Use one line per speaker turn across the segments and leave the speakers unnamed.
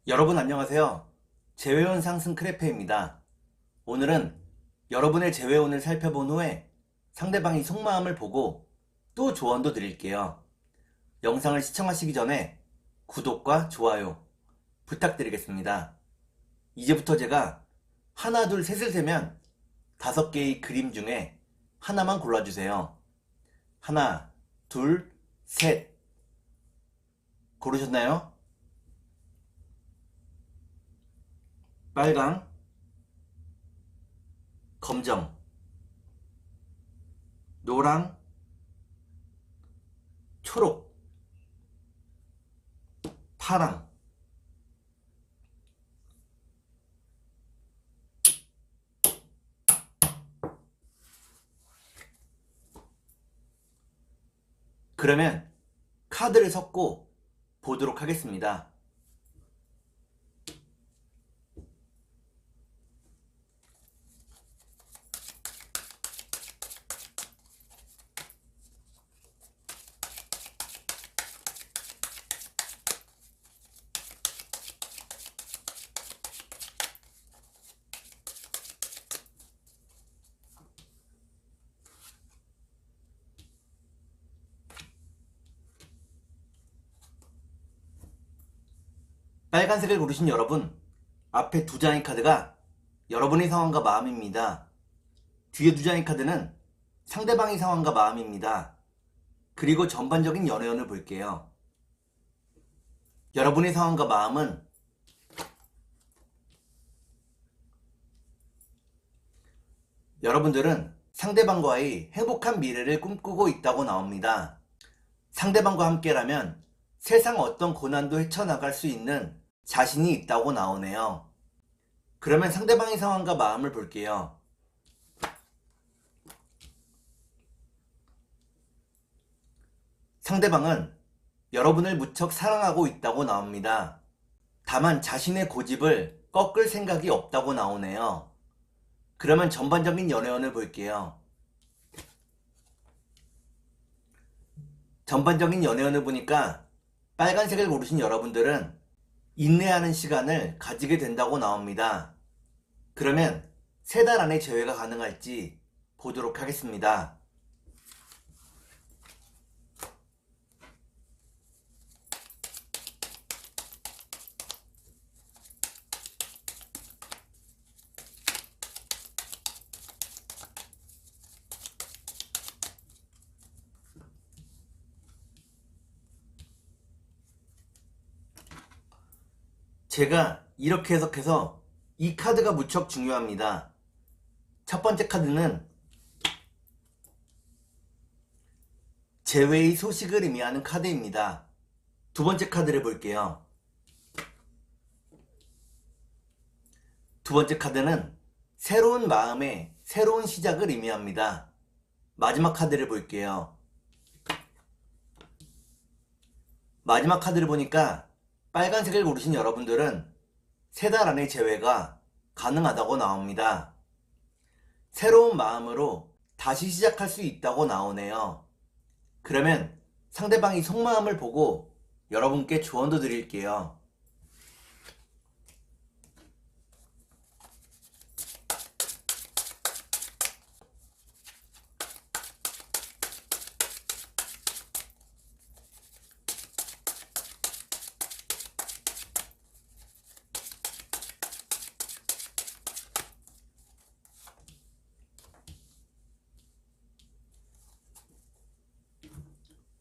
여러분 안녕하세요. 재회원 상승 크레페입니다. 오늘은 여러분의 재회원을 살펴본 후에 상대방이 속마음을 보고 또 조언도 드릴게요. 영상을 시청하시기 전에 구독과 좋아요 부탁드리겠습니다. 이제부터 제가 하나, 둘, 셋을 세면 5개의 그림 중에 하나만 골라주세요. 하나, 둘, 셋. 고르셨나요? 빨강, 검정, 노랑, 초록, 파랑. 그러면 카드를 섞고 보도록 하겠습니다. 빨간색을 고르신 여러분, 앞에 두 장의 카드가 여러분의 상황과 마음입니다. 뒤에 두 장의 카드는 상대방의 상황과 마음입니다. 그리고 전반적인 연애운을 볼게요. 여러분의 상황과 마음은 여러분들은 상대방과의 행복한 미래를 꿈꾸고 있다고 나옵니다. 상대방과 함께라면 세상 어떤 고난도 헤쳐나갈 수 있는 자신이 있다고 나오네요. 그러면 상대방의 상황과 마음을 볼게요. 상대방은 여러분을 무척 사랑하고 있다고 나옵니다. 다만 자신의 고집을 꺾을 생각이 없다고 나오네요. 그러면 전반적인 연애운을 볼게요. 전반적인 연애운을 보니까 빨간색을 고르신 여러분들은 인내하는 시간을 가지게 된다고 나옵니다. 그러면 3달 안에 재회가 가능할지 보도록 하겠습니다. 제가 이렇게 해석해서 이 카드가 무척 중요합니다. 첫 번째 카드는 재회의 소식을 의미하는 카드입니다. 두 번째 카드를 볼게요. 두 번째 카드는 새로운 마음의 새로운 시작을 의미합니다. 마지막 카드를 볼게요. 마지막 카드를 보니까 빨간색을 고르신 여러분들은 3달 안에 재회가 가능하다고 나옵니다. 새로운 마음으로 다시 시작할 수 있다고 나오네요. 그러면 상대방이 속마음을 보고 여러분께 조언도 드릴게요.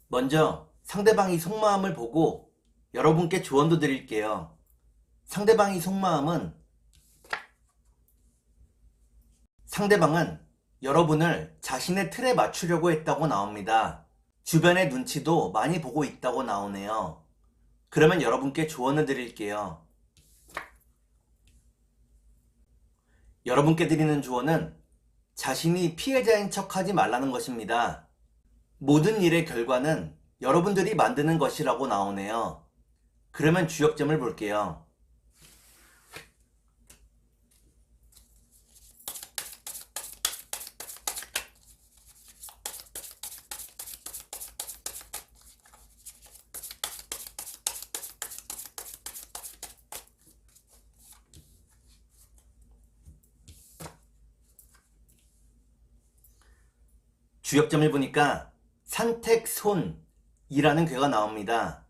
먼저 상대방이 속마음을 보고 여러분께 조언도 드릴게요. 상대방의 속마음은 상대방은 여러분을 자신의 틀에 맞추려고 했다고 나옵니다. 주변의 눈치도 많이 보고 있다고 나오네요. 그러면 여러분께 조언을 드릴게요. 여러분께 드리는 조언은 자신이 피해자인 척하지 말라는 것입니다. 모든 일의 결과는 여러분들이 만드는 것이라고 나오네요. 그러면 주역점을 볼게요. 주역점을 보니까 산택손이라는 괴가 나옵니다.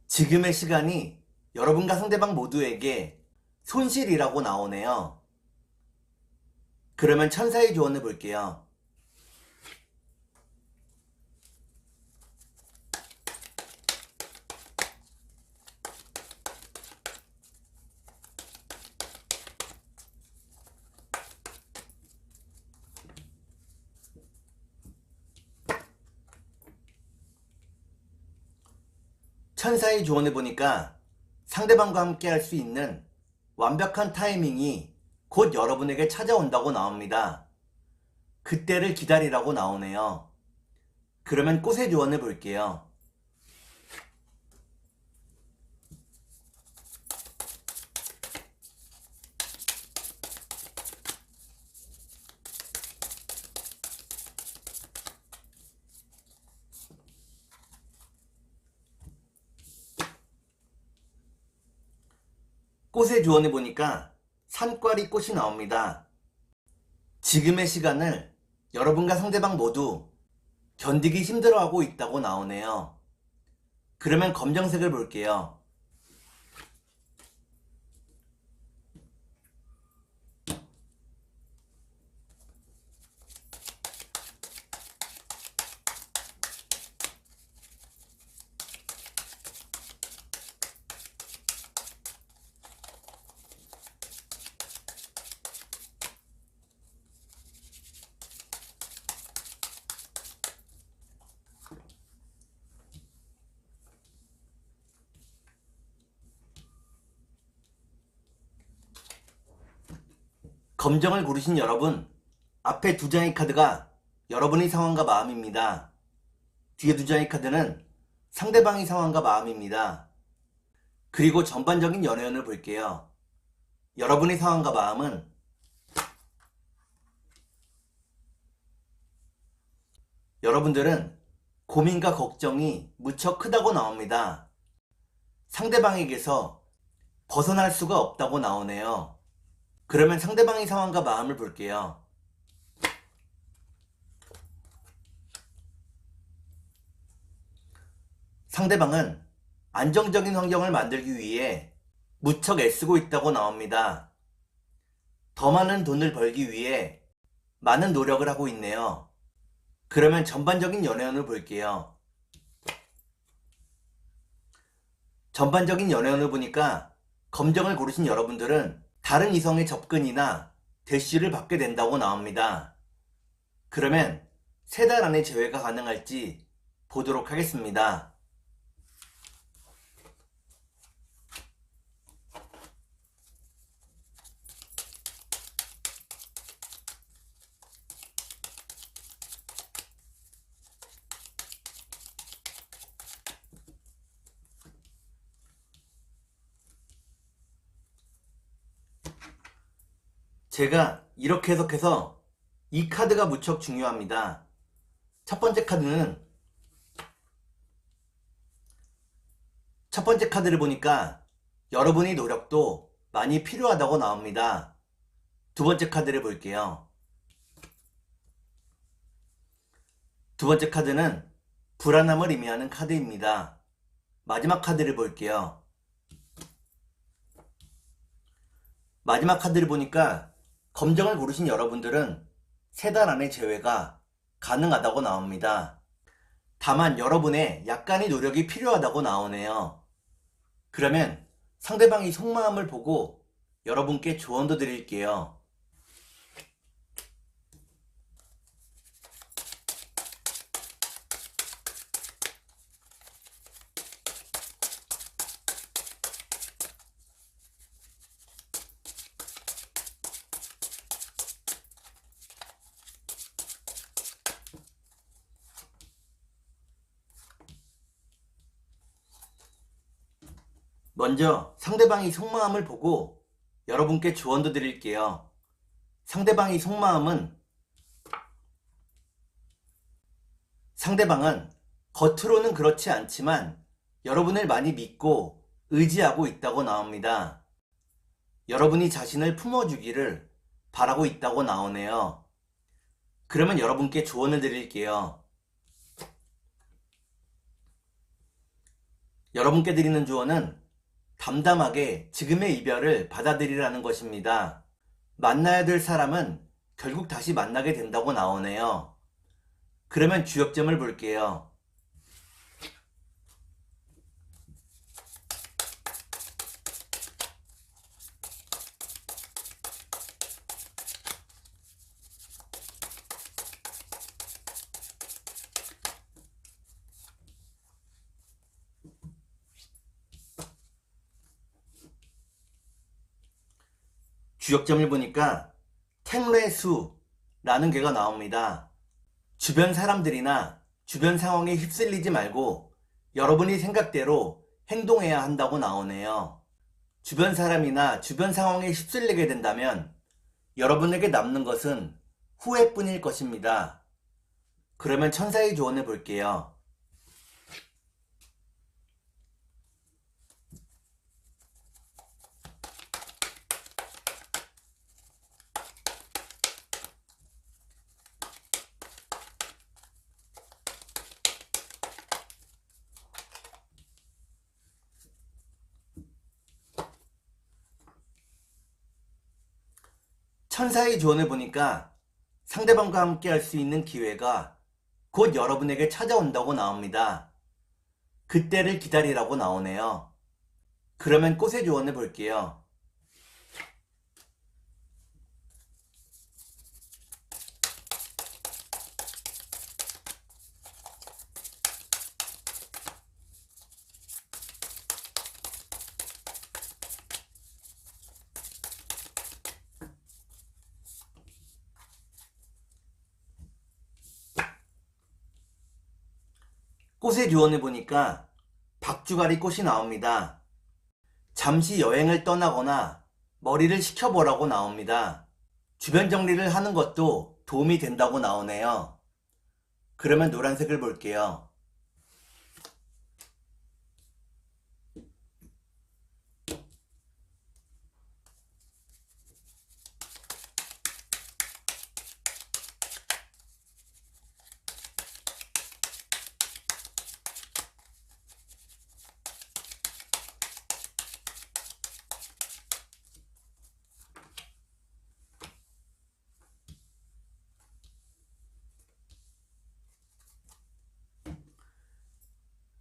지금의 시간이 여러분과 상대방 모두에게 손실이라고 나오네요. 그러면 천사의 조언을 볼게요. 천사의 조언을 보니까 상대방과 함께 할 수 있는 완벽한 타이밍이 곧 여러분에게 찾아온다고 나옵니다. 그때를 기다리라고 나오네요. 그러면 꽃의 조언을 볼게요. 꽃의 조언을 보니까 산과리 꽃이 나옵니다. 지금의 시간을 여러분과 상대방 모두 견디기 힘들어하고 있다고 나오네요. 그러면 검정색을 볼게요. 검정을 고르신 여러분, 앞에 두 장의 카드가 여러분의 상황과 마음입니다. 뒤에 두 장의 카드는 상대방의 상황과 마음입니다. 그리고 전반적인 연애운을 볼게요. 여러분의 상황과 마음은 여러분들은 고민과 걱정이 무척 크다고 나옵니다. 상대방에게서 벗어날 수가 없다고 나오네요. 그러면 상대방의 상황과 마음을 볼게요. 상대방은 안정적인 환경을 만들기 위해 무척 애쓰고 있다고 나옵니다. 더 많은 돈을 벌기 위해 많은 노력을 하고 있네요. 그러면 전반적인 연애운을 볼게요. 전반적인 연애운을 보니까 검정을 고르신 여러분들은 다른 이성의 접근이나 대시를 받게 된다고 나옵니다. 그러면 3달 안에 재회가 가능할지 보도록 하겠습니다. 제가 이렇게 해석해서 이 카드가 무척 중요합니다. 첫 번째 카드를 보니까 여러분의 노력도 많이 필요하다고 나옵니다. 두 번째 카드를 볼게요. 두 번째 카드는 불안함을 의미하는 카드입니다. 마지막 카드를 볼게요. 마지막 카드를 보니까 검정을 고르신 여러분들은 3달 안에 재회가 가능하다고 나옵니다. 다만 여러분의 약간의 노력이 필요하다고 나오네요. 그러면 상대방의 속마음을 보고 여러분께 조언도 드릴게요. 먼저 상대방의 속마음을 보고 여러분께 조언도 드릴게요. 상대방은 겉으로는 그렇지 않지만 여러분을 많이 믿고 의지하고 있다고 나옵니다. 여러분이 자신을 품어주기를 바라고 있다고 나오네요. 그러면 여러분께 조언을 드릴게요. 여러분께 드리는 조언은 담담하게 지금의 이별을 받아들이라는 것입니다. 만나야 될 사람은 결국 다시 만나게 된다고 나오네요. 그러면 주역점을 볼게요. 주역점을 보니까 탱레수라는 괴가 나옵니다. 주변 사람들이나 주변 상황에 휩쓸리지 말고 여러분이 생각대로 행동해야 한다고 나오네요. 주변 사람이나 주변 상황에 휩쓸리게 된다면 여러분에게 남는 것은 후회뿐일 것입니다. 그러면 천사의 조언을 볼게요. 천사의 조언을 보니까 상대방과 함께 할 수 있는 기회가 곧 여러분에게 찾아온다고 나옵니다. 그때를 기다리라고 나오네요. 그러면 꽃의 조언을 볼게요. 꽃의 조언을 보니까 박주가리 꽃이 나옵니다. 잠시 여행을 떠나거나 머리를 식혀보라고 나옵니다. 주변 정리를 하는 것도 도움이 된다고 나오네요. 그러면 노란색을 볼게요.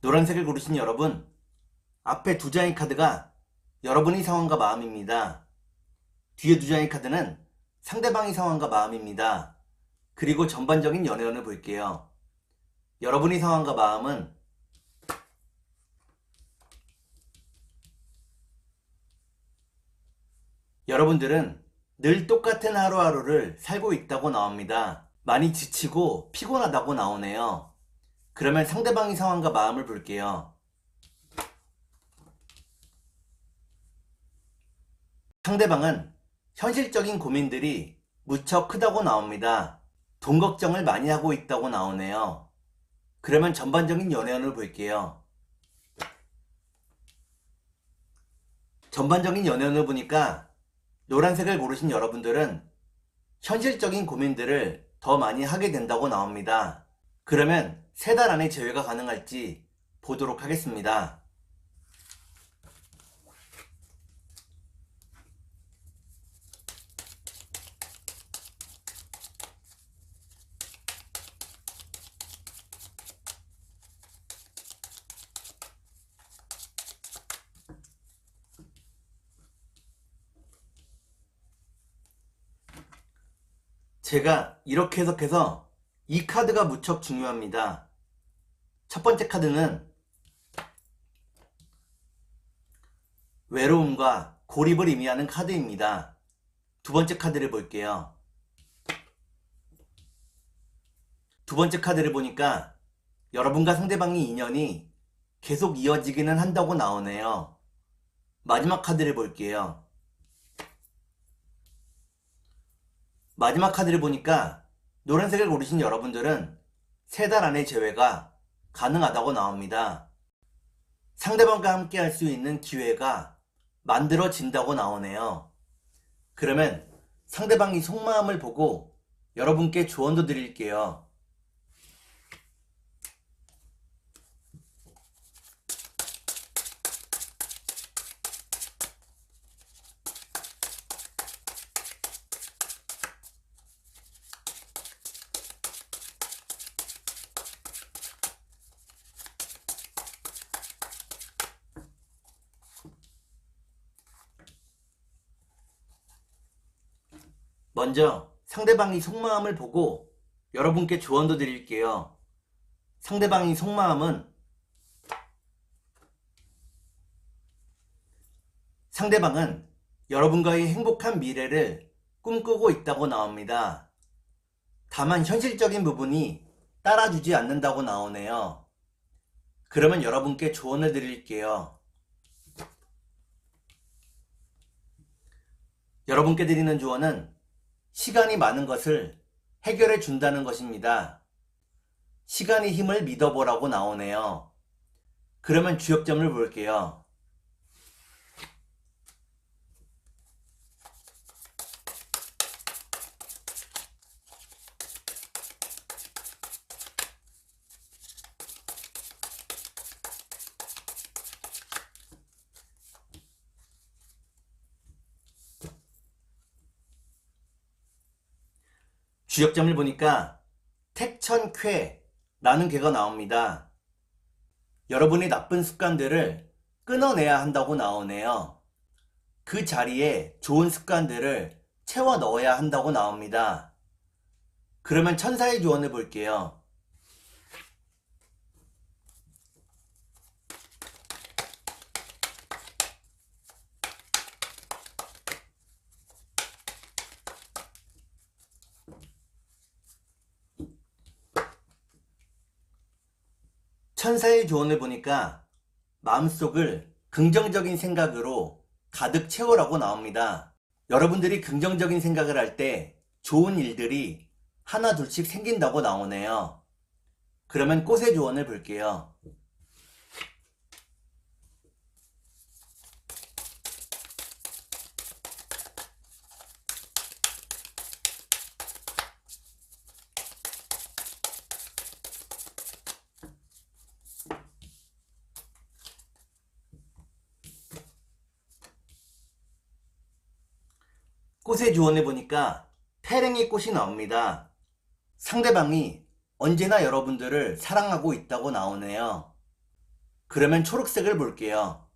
노란색을 고르신 여러분, 앞에 두 장의 카드가 여러분의 상황과 마음입니다. 뒤에 두 장의 카드는 상대방의 상황과 마음입니다. 그리고 전반적인 연애운을 볼게요. 여러분의 상황과 마음은 여러분들은 늘 똑같은 하루하루를 살고 있다고 나옵니다. 많이 지치고 피곤하다고 나오네요. 그러면 상대방의 상황과 마음을 볼게요. 상대방은 현실적인 고민들이 무척 크다고 나옵니다. 돈 걱정을 많이 하고 있다고 나오네요. 그러면 전반적인 연애운을 볼게요. 전반적인 연애운을 보니까 노란색을 고르신 여러분들은 현실적인 고민들을 더 많이 하게 된다고 나옵니다. 그러면 3달 안에 재회가 가능할지 보도록 하겠습니다. 제가 이렇게 해석해서 이 카드가 무척 중요합니다. 첫 번째 카드는 외로움과 고립을 의미하는 카드입니다. 두 번째 카드를 볼게요. 두 번째 카드를 보니까 여러분과 상대방의 인연이 계속 이어지기는 한다고 나오네요. 마지막 카드를 볼게요. 마지막 카드를 보니까 노란색을 고르신 여러분들은 3달 안에 재회가 가능하다고 나옵니다. 상대방과 함께 할 수 있는 기회가 만들어진다고 나오네요. 그러면 상대방이 속마음을 보고 여러분께 조언도 드릴게요. 먼저 상대방이 속마음을 보고 여러분께 조언도 드릴게요. 상대방이 속마음은 상대방은 여러분과의 행복한 미래를 꿈꾸고 있다고 나옵니다. 다만 현실적인 부분이 따라주지 않는다고 나오네요. 그러면 여러분께 조언을 드릴게요. 여러분께 드리는 조언은 시간이 많은 것을 해결해 준다는 것입니다. 시간의 힘을 믿어보라고 나오네요. 그러면 주역점을 볼게요. 주역점을 보니까 택천쾌라는 괴가 나옵니다. 여러분의 나쁜 습관들을 끊어내야 한다고 나오네요. 그 자리에 좋은 습관들을 채워 넣어야 한다고 나옵니다. 그러면 천사의 조언을 볼게요. 천사의 조언을 보니까 마음속을 긍정적인 생각으로 가득 채우라고 나옵니다. 여러분들이 긍정적인 생각을 할 때 좋은 일들이 하나 둘씩 생긴다고 나오네요. 그러면 꽃의 조언을 볼게요. 꽃의 조언을 보니까 페랭이 꽃이 나옵니다. 상대방이 언제나 여러분들을 사랑하고 있다고 나오네요. 그러면 초록색을 볼게요.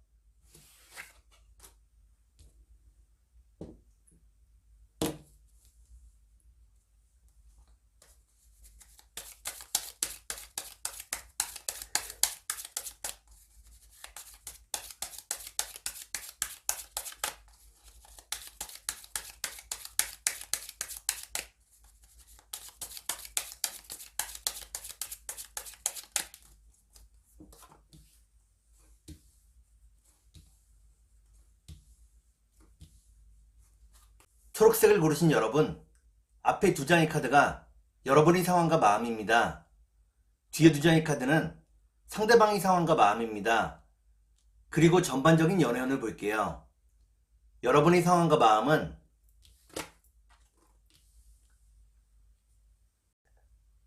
초록색을 고르신 여러분, 앞에 두 장의 카드가 여러분의 상황과 마음입니다. 뒤에 두 장의 카드는 상대방의 상황과 마음입니다. 그리고 전반적인 연애운을 볼게요. 여러분의 상황과 마음은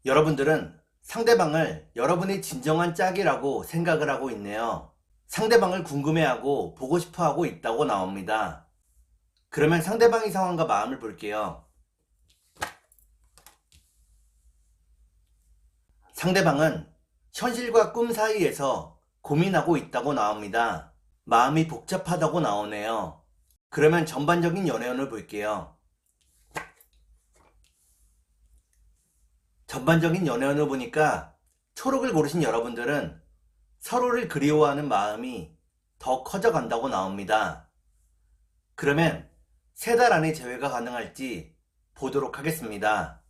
여러분들은 상대방을 여러분의 진정한 짝이라고 생각을 하고 있네요. 상대방을 궁금해하고 보고 싶어하고 있다고 나옵니다. 그러면 상대방의 상황과 마음을 볼게요. 상대방은 현실과 꿈 사이에서 고민하고 있다고 나옵니다. 마음이 복잡하다고 나오네요. 그러면 전반적인 연애운을 볼게요. 전반적인 연애운을 보니까 초록을 고르신 여러분들은 서로를 그리워하는 마음이 더 커져간다고 나옵니다. 그러면 3달 안에 재회가 가능할지 보도록 하겠습니다.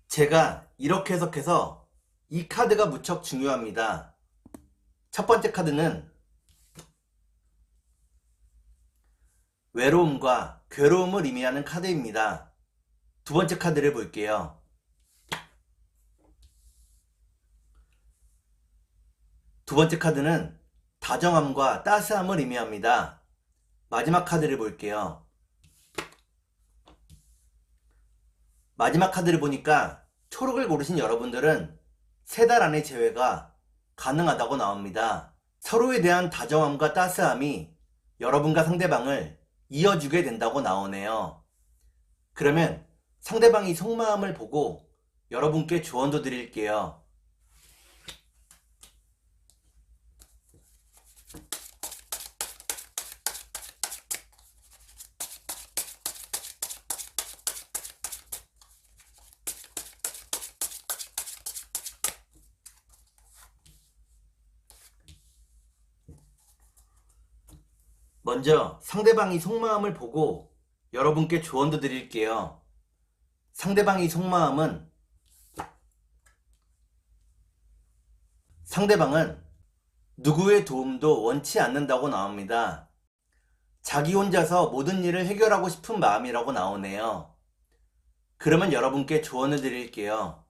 제가 이렇게 해석해서 이 카드가 무척 중요합니다. 첫 번째 카드는 외로움과 괴로움을 의미하는 카드입니다. 두 번째 카드를 볼게요. 두 번째 카드는 다정함과 따스함을 의미합니다. 마지막 카드를 볼게요. 마지막 카드를 보니까 초록을 고르신 여러분들은 3달 안에 재회가 가능하다고 나옵니다. 서로에 대한 다정함과 따스함이 여러분과 상대방을 이어주게 된다고 나오네요. 그러면 상대방이 속마음을 보고 여러분께 조언도 드릴게요. 먼저 상대방이 속마음을 보고 여러분께 조언도 드릴게요. 상대방의 속마음은 상대방은 누구의 도움도 원치 않는다고 나옵니다. 자기 혼자서 모든 일을 해결하고 싶은 마음이라고 나오네요. 그러면 여러분께 조언을 드릴게요.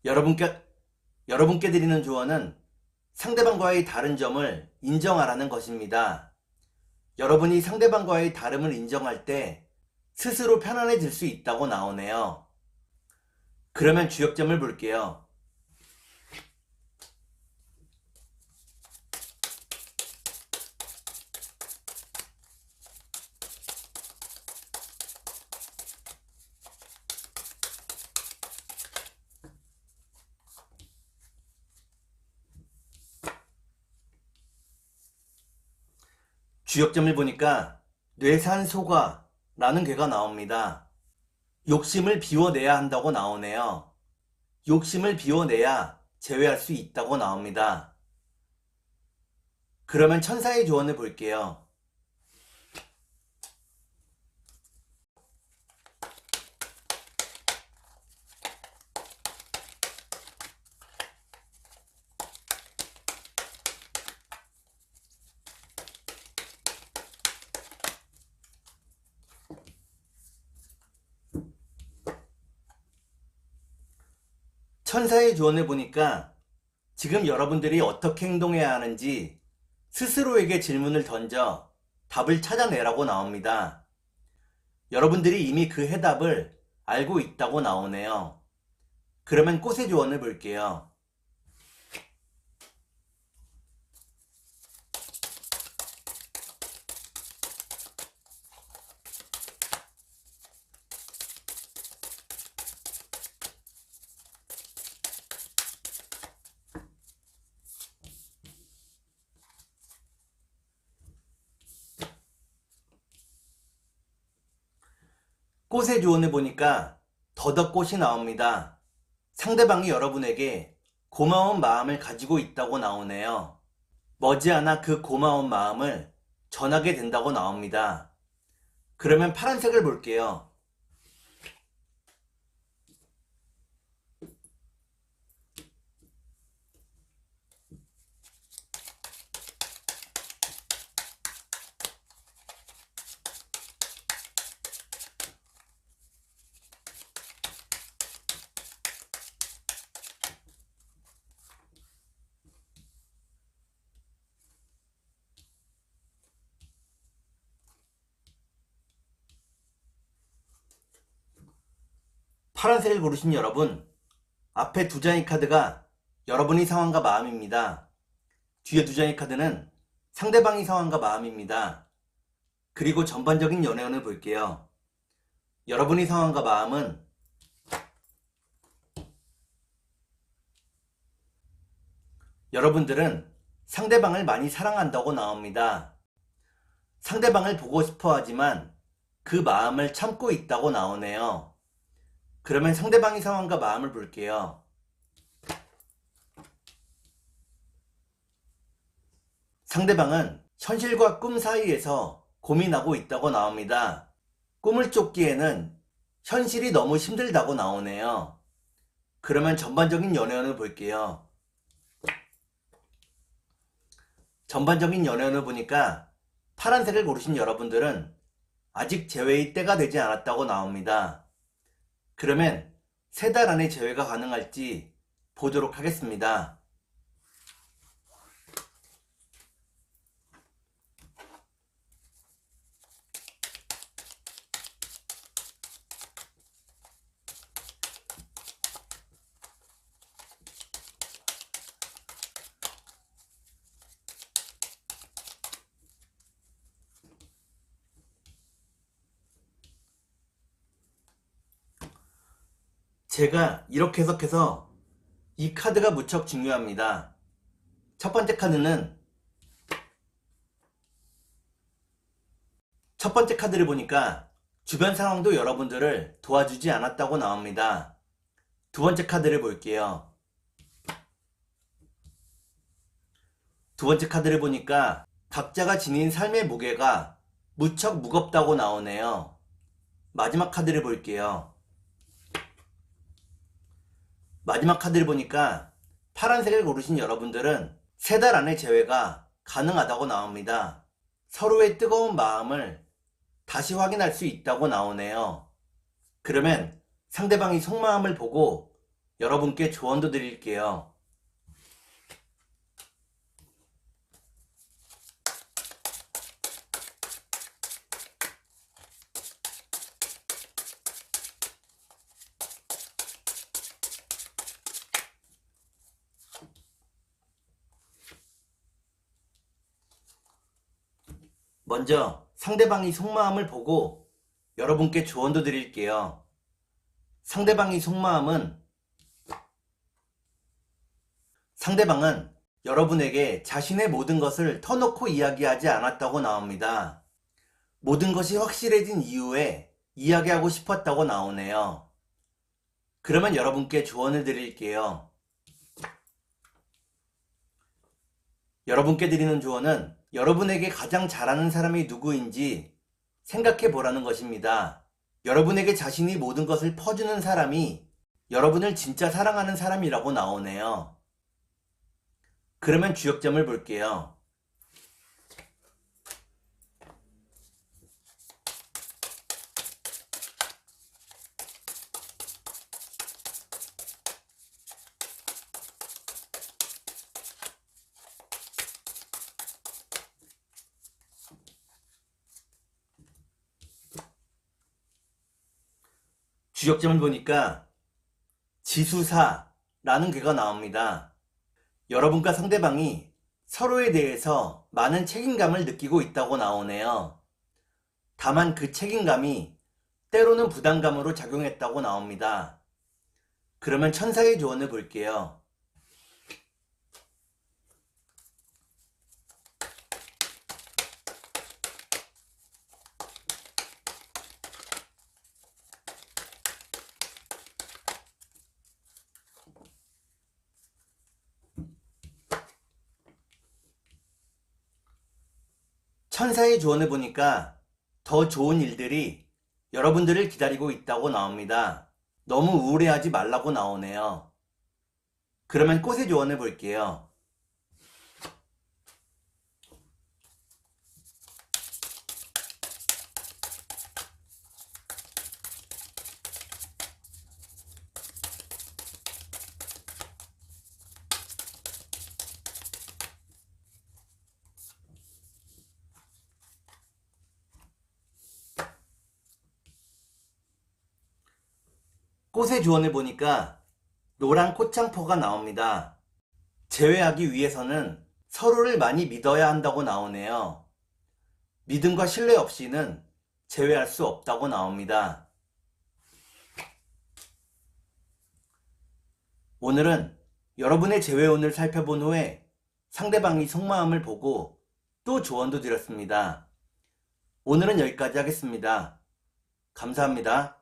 여러분께 드리는 조언은 상대방과의 다른 점을 인정하라는 것입니다. 여러분이 상대방과의 다름을 인정할 때 스스로 편안해질 수 있다고 나오네요. 그러면 주역점을 볼게요. 주역점을 보니까 뇌산소과라는 괴가 나옵니다. 욕심을 비워내야 한다고 나오네요. 욕심을 비워내야 제외할 수 있다고 나옵니다. 그러면 천사의 조언을 볼게요. 천사의 조언을 보니까 지금 여러분들이 어떻게 행동해야 하는지 스스로에게 질문을 던져 답을 찾아내라고 나옵니다. 여러분들이 이미 그 해답을 알고 있다고 나오네요. 그러면 꽃의 조언을 볼게요. 꽃의 조언을 보니까 더덕꽃이 나옵니다. 상대방이 여러분에게 고마운 마음을 가지고 있다고 나오네요. 머지않아 그 고마운 마음을 전하게 된다고 나옵니다. 그러면 파란색을 볼게요. 파란색을 고르신 여러분, 앞에 2장의 카드가 여러분의 상황과 마음입니다. 뒤에 2장의 카드는 상대방의 상황과 마음입니다. 그리고 전반적인 연애운을 볼게요. 여러분의 상황과 마음은 여러분들은 상대방을 많이 사랑한다고 나옵니다. 상대방을 보고 싶어 하지만 그 마음을 참고 있다고 나오네요. 그러면 상대방의 상황과 마음을 볼게요. 상대방은 현실과 꿈 사이에서 고민하고 있다고 나옵니다. 꿈을 쫓기에는 현실이 너무 힘들다고 나오네요. 그러면 전반적인 연애운을 볼게요. 전반적인 연애운을 보니까 파란색을 고르신 여러분들은 아직 재회의 때가 되지 않았다고 나옵니다. 그러면 3달 안에 재회가 가능할지 보도록 하겠습니다. 제가 이렇게 해석해서 이 카드가 무척 중요합니다. 첫 번째 카드를 보니까 주변 상황도 여러분들을 도와주지 않았다고 나옵니다. 두 번째 카드를 볼게요. 두 번째 카드를 보니까 각자가 지닌 삶의 무게가 무척 무겁다고 나오네요. 마지막 카드를 볼게요. 마지막 카드를 보니까 파란색을 고르신 여러분들은 3달 안에 재회가 가능하다고 나옵니다. 서로의 뜨거운 마음을 다시 확인할 수 있다고 나오네요. 그러면 상대방이 속마음을 보고 여러분께 조언도 드릴게요. 먼저 상대방이 속마음을 보고 여러분께 조언도 드릴게요. 상대방은 여러분에게 자신의 모든 것을 터놓고 이야기하지 않았다고 나옵니다. 모든 것이 확실해진 이후에 이야기하고 싶었다고 나오네요. 그러면 여러분께 조언을 드릴게요. 여러분께 드리는 조언은 여러분에게 가장 잘하는 사람이 누구인지 생각해 보라는 것입니다. 여러분에게 자신이 모든 것을 퍼주는 사람이 여러분을 진짜 사랑하는 사람이라고 나오네요. 그러면 주역점을 볼게요. 주역점을 보니까 지수사라는 괴가 나옵니다. 여러분과 상대방이 서로에 대해서 많은 책임감을 느끼고 있다고 나오네요. 다만 그 책임감이 때로는 부담감으로 작용했다고 나옵니다. 그러면 천사의 조언을 볼게요. 천사의 조언을 보니까 더 좋은 일들이 여러분들을 기다리고 있다고 나옵니다. 너무 우울해하지 말라고 나오네요. 그러면 꽃의 조언을 볼게요. 꽃의 조언을 보니까 노란 꽃창포가 나옵니다. 재회하기 위해서는 서로를 많이 믿어야 한다고 나오네요. 믿음과 신뢰 없이는 재회할 수 없다고 나옵니다. 오늘은 여러분의 재회운을 살펴본 후에 상대방이 속마음을 보고 또 조언도 드렸습니다. 오늘은 여기까지 하겠습니다. 감사합니다.